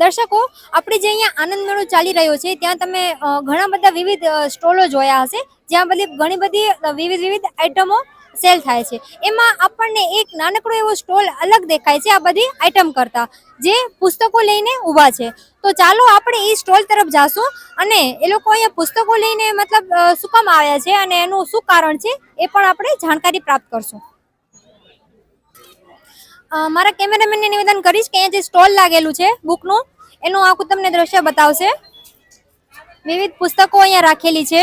દર્શકો, આપણે જે અહીંયા આનંદ મેળો ચાલી રહ્યો છે ત્યાં તમે ઘણા બધા વિવિધ સ્ટોલો જોયા હશે, જ્યાં ઘણી બધી વિવિધ આઈટમો સેલ થાય છે. એમાં આપણને એક નાનકડો એવો સ્ટોલ અલગ દેખાય છે આ બધી આઈટમ કરતા, જે પુસ્તકો લઈને ઊભા છે. તો ચાલો આપણે એ સ્ટોલ તરફ જાશું અને એ લોકો અહીંયા પુસ્તકો લઈને મતલબ શું કામ આવ્યા છે અને એનું શું કારણ છે એ પણ આપણે જાણકારી પ્રાપ્ત કરશું. મારા કેમેરામેનને નિવેદન કરીશ કે અહીંયા જે સ્ટોલ લાગેલું છે બુકનું, એનું આખું તમને દ્રશ્ય બતાવશે. વિવિધ પુસ્તકો અહીંયા રાખેલી છે,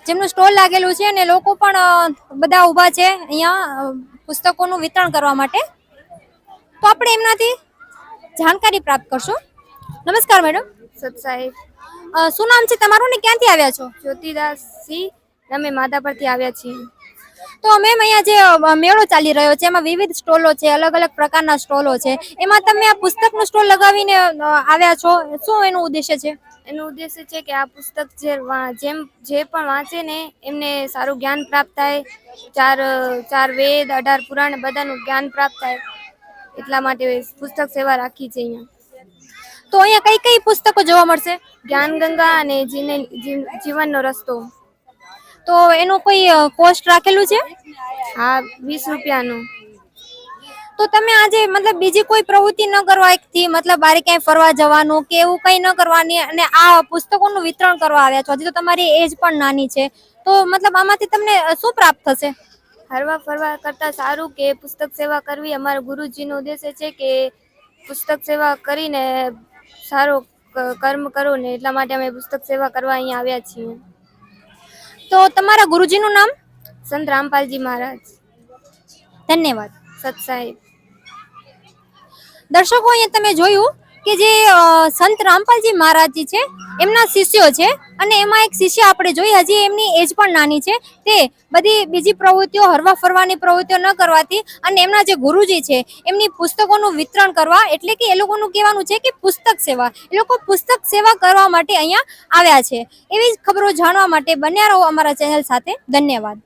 જેમનું સ્ટોલ લાગેલું છે અને લોકો પણ બધા ઊભા છે અહીંયા પુસ્તકોનું વિતરણ કરવા માટે. તો આપણે એમનાથી જાણકારી પ્રાપ્ત કરશું. નમસ્કાર મેડમ. સત સાહેબ. શું નામ છે તમારું ને ક્યાંથી આવ્યા છો? જ્યોતિદાસ સિંહ, અમે માધાપરથી આવ્યા છીએ. તો મેમ, અહીંયા જે મેળો ચાલી રહ્યો છે એમાં વિવિધ સ્ટોલો છે, અલગ અલગ પ્રકારના સ્ટોલો છે, એમાં તમે આ પુસ્તકનો સ્ટોલ લગાવીને આવ્યા છો, શું એનું ઉદ્દેશ્ય છે? એનું ઉદ્દેશ્ય છે કે આ પુસ્તક જે પણ વાંચે ને એમને સારું જ્ઞાન પ્રાપ્ત થાય. ચાર વેદ, 18 પુરાણ બધાનું જ્ઞાન પ્રાપ્ત થાય, એટલા માટે પુસ્તક સેવા રાખી છે અહીંયા. તો અહીંયા કઈ કઈ પુસ્તકો જોવા મળશે? જ્ઞાન ગંગા અને જીવનનો રસ્તો. તો એનું કોઈ કોસ્ટ રાખેલું છે? હા, 20 રૂપિયાનું. તો તમે આજે મતલબ બીજી કોઈ પ્રવૃત્તિ ન કરવાથી, મતલબ બારે ક્યાંય ફરવા જવાનું કે એવું કંઈ ન કરવાની અને આ પુસ્તકોનું વિતરણ કરવા આવ્યા છો? હજી તો તમારી એજ પણ નાની છે, તો મતલબ આમાંથી તમને શું પ્રાપ્ત થશે? હરવા ફરવા કરતાં સારું કે પુસ્તક સેવા કરવી. અમારા ગુરુજીનો ઉદ્દેશ્ય છે કે પુસ્તક સેવા કરીને સારો કર્મ કરો ને, એટલા માટે અમે પુસ્તક સેવા કરવા અહીંયા આવ્યા છીએ. તો તમારા ગુરુજીનું નામ? સંત રામપાલજી મહારાજ. ધન્યવાદ. સત સાહેબ. દર્શકો, અહીંયા તમે જોયું કે જે સંત રામપાલજી મહારાજજી છે એમના શિષ્યો છે, અને એમાં એક શિષ્ય આપણે જોઈ, હજી એમની એજ પણ નાની છે, તે બધી બીજી પ્રવૃત્તિઓ, હરવા ફરવાની પ્રવૃત્તિઓ ન કરવાથી અને એમના જે ગુરુજી છે એમની પુસ્તકોનું વિતરણ કરવા, એટલે કે એ લોકોનું કહેવાનું છે કે પુસ્તક સેવા, એ લોકો પુસ્તક સેવા કરવા માટે અહીંયા આવ્યા છે. એવી જ ખબરો જાણવા માટે બન્યા રહો અમારા ચેનલ સાથે. ધન્યવાદ.